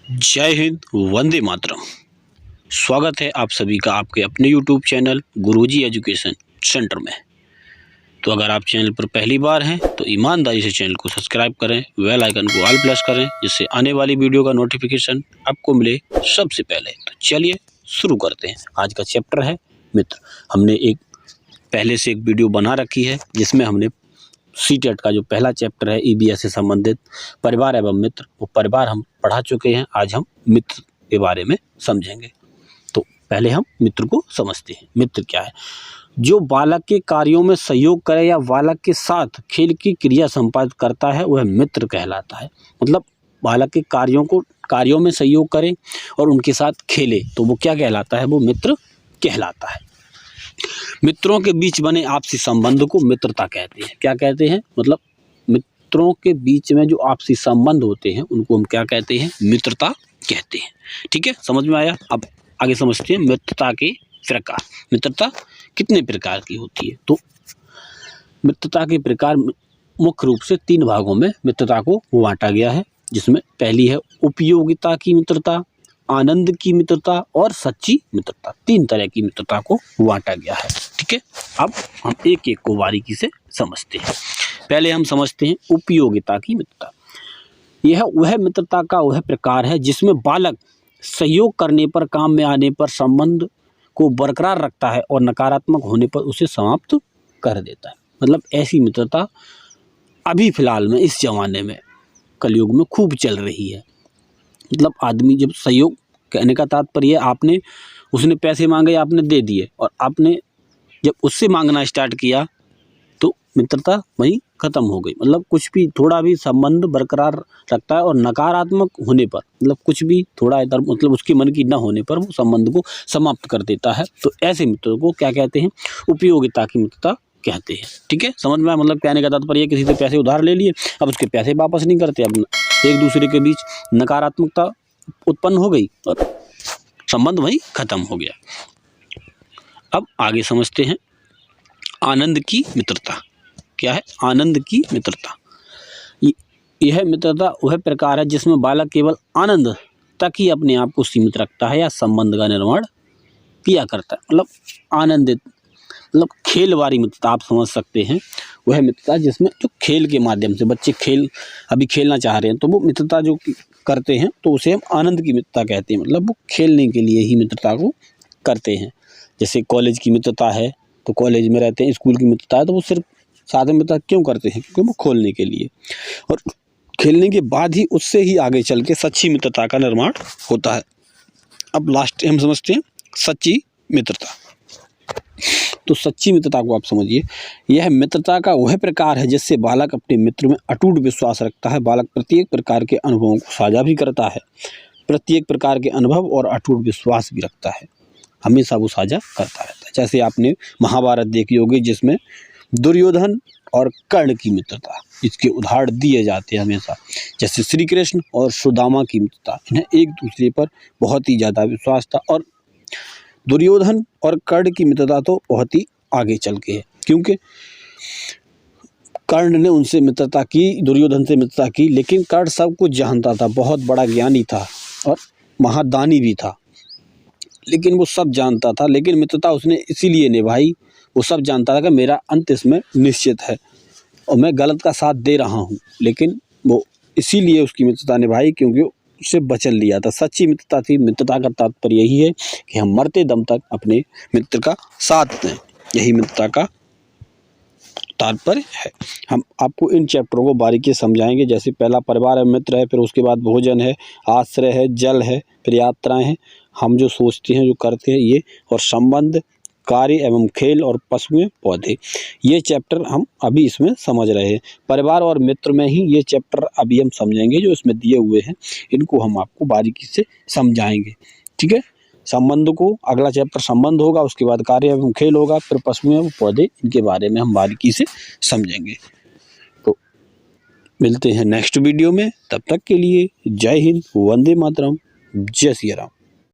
जय हिंद, वंदे मातरम। स्वागत है आप सभी का आपके अपने YouTube चैनल गुरुजी एजुकेशन सेंटर में। तो अगर आप चैनल पर पहली बार हैं तो ईमानदारी से चैनल को सब्सक्राइब करें, बेल आइकन को ऑल प्रेस करें, जिससे आने वाली वीडियो का नोटिफिकेशन आपको मिले सबसे पहले। तो चलिए शुरू करते हैं। आज का चैप्टर है मित्र। हमने एक पहले से एक वीडियो बना रखी है जिसमें हमने सीटेट का जो पहला चैप्टर है EBS से संबंधित परिवार एवं मित्र, वो परिवार हम पढ़ा चुके हैं। आज हम मित्र के बारे में समझेंगे। तो पहले हम मित्र को समझते हैं। मित्र क्या है? जो बालक के कार्यों में सहयोग करे या बालक के साथ खेल की क्रिया संपादित करता है वह मित्र कहलाता है। मतलब बालक के कार्यों में सहयोग करे और उनके साथ खेले तो वो क्या कहलाता है? वो मित्र कहलाता है। मित्रों के बीच बने आपसी संबंध को मित्रता कहते हैं। क्या कहते हैं? मतलब मित्रों के बीच में जो आपसी संबंध होते हैं उनको हम क्या कहते हैं? मित्रता कहते हैं। ठीक है, समझ में आया? अब आगे समझते हैं मित्रता के प्रकार। मित्रता कितने प्रकार की होती है? तो मित्रता के प्रकार मुख्य रूप से 3 भागों में मित्रता को बांटा गया है, जिसमें पहली है उपयोगिता की मित्रता, आनंद की मित्रता और सच्ची मित्रता। 3 तरह की मित्रता को बांटा गया है। ठीक है, अब हम एक एक को बारीकी से समझते हैं। पहले हम समझते हैं उपयोगिता की मित्रता। यह वह मित्रता का वह प्रकार है जिसमें बालक सहयोग करने पर, काम में आने पर संबंध को बरकरार रखता है और नकारात्मक होने पर उसे समाप्त कर देता है। मतलब ऐसी मित्रता अभी फिलहाल में इस जमाने में कलयुग में खूब चल रही है। मतलब आदमी जब सहयोग, कहने का तात्पर्य उसने पैसे मांगे, आपने दे दिए, और आपने जब उससे मांगना स्टार्ट किया तो मित्रता वहीं ख़त्म हो गई। मतलब कुछ भी थोड़ा भी संबंध बरकरार रखता है और नकारात्मक होने पर, मतलब कुछ भी थोड़ा इधर, मतलब उसके मन की न होने पर वो संबंध को समाप्त कर देता है। तो ऐसे मित्रों को क्या कहते हैं? उपयोगिता की मित्रता कहते हैं। ठीक है, समझ में आया? मतलब कहने का तात्पर्य किसी से पैसे उधार ले लिए, अब उसके पैसे वापस नहीं करते, अब एक दूसरे के बीच नकारात्मकता उत्पन्न हो गई और संबंध वहीं खत्म हो गया। अब आगे समझते हैं आनंद की मित्रता। क्या है? आनंद की मित्रता। यह मित्रता वह प्रकार है जिसमें बालक केवल आनंद तक ही अपने आप को सीमित रखता है या संबंध का निर्माण किया करता है। मतलब आनंदित, मतलब खेल वाली मित्रता आप समझ सकते हैं। वह मित्रता जिसमें जो खेल के माध्यम से बच्चे अभी खेलना चाह रहे हैं तो वो मित्रता जो करते हैं तो उसे हम आनंद की मित्रता कहते हैं। मतलब वो खेलने के लिए ही मित्रता को करते हैं। जैसे कॉलेज की मित्रता है तो कॉलेज में रहते हैं, स्कूल की मित्रता है तो वो सिर्फ साथ में मित्रता क्यों करते हैं? क्योंकि वो खोलने के लिए, और खेलने के बाद ही उससे ही आगे चल के सच्ची मित्रता का निर्माण होता है। अब लास्ट हम समझते हैं सच्ची मित्रता। तो सच्ची मित्रता को आप समझिए, यह मित्रता का वह प्रकार है जिससे बालक अपने मित्र में अटूट विश्वास रखता है। बालक प्रत्येक प्रकार के अनुभवों को साझा भी करता है, प्रत्येक प्रकार के अनुभव और अटूट विश्वास भी रखता है, हमेशा वो साझा करता रहता है। जैसे आपने महाभारत देखी होगी जिसमें दुर्योधन और कर्ण की मित्रता, इसके उदाहरण दिए जाते हैं हमेशा। जैसे श्री कृष्ण और सुदामा की मित्रता, इन्हें एक दूसरे पर बहुत ही ज़्यादा विश्वास था। और दुर्योधन और कर्ण की मित्रता तो बहुत ही आगे चल के है, क्योंकि कर्ण ने उनसे मित्रता की, दुर्योधन से मित्रता की, लेकिन कर्ण सब कुछ जानता था, बहुत बड़ा ज्ञानी था और महादानी भी था, लेकिन वो सब जानता था, लेकिन मित्रता उसने इसीलिए निभाई। वो सब जानता था कि मेरा अंत इसमें निश्चित है और मैं गलत का साथ दे रहा हूँ, लेकिन वो इसीलिए उसकी मित्रता निभाई क्योंकि उससे बचन लिया था। सच्ची मित्रता थी। मित्रता का तात्पर्य यही है कि हम मरते दम तक अपने मित्र का साथ दें, यही मित्रता का तात्पर्य है। हम आपको इन चैप्टरों को बारीकी से समझाएंगे। जैसे पहला परिवार है, मित्र है, फिर उसके बाद भोजन है, आश्रय है, जल है, फिर यात्राएं हैं, हम जो सोचते हैं, जो करते हैं ये, और संबंध, कार्य एवं खेल, और पशुएं, पौधे। ये चैप्टर हम अभी इसमें समझ रहे हैं। परिवार और मित्र में ही ये चैप्टर अभी हम समझेंगे जो इसमें दिए हुए हैं, इनको हम आपको बारीकी से समझाएंगे। ठीक है, संबंध को, अगला चैप्टर संबंध होगा, उसके बाद कार्य एवं खेल होगा, फिर पशुएं एवं पौधे, इनके बारे में हम बारीकी से समझेंगे। तो मिलते हैं नेक्स्ट वीडियो में, तब तक के लिए जय हिंद, वंदे मातरम, जय सिया राम।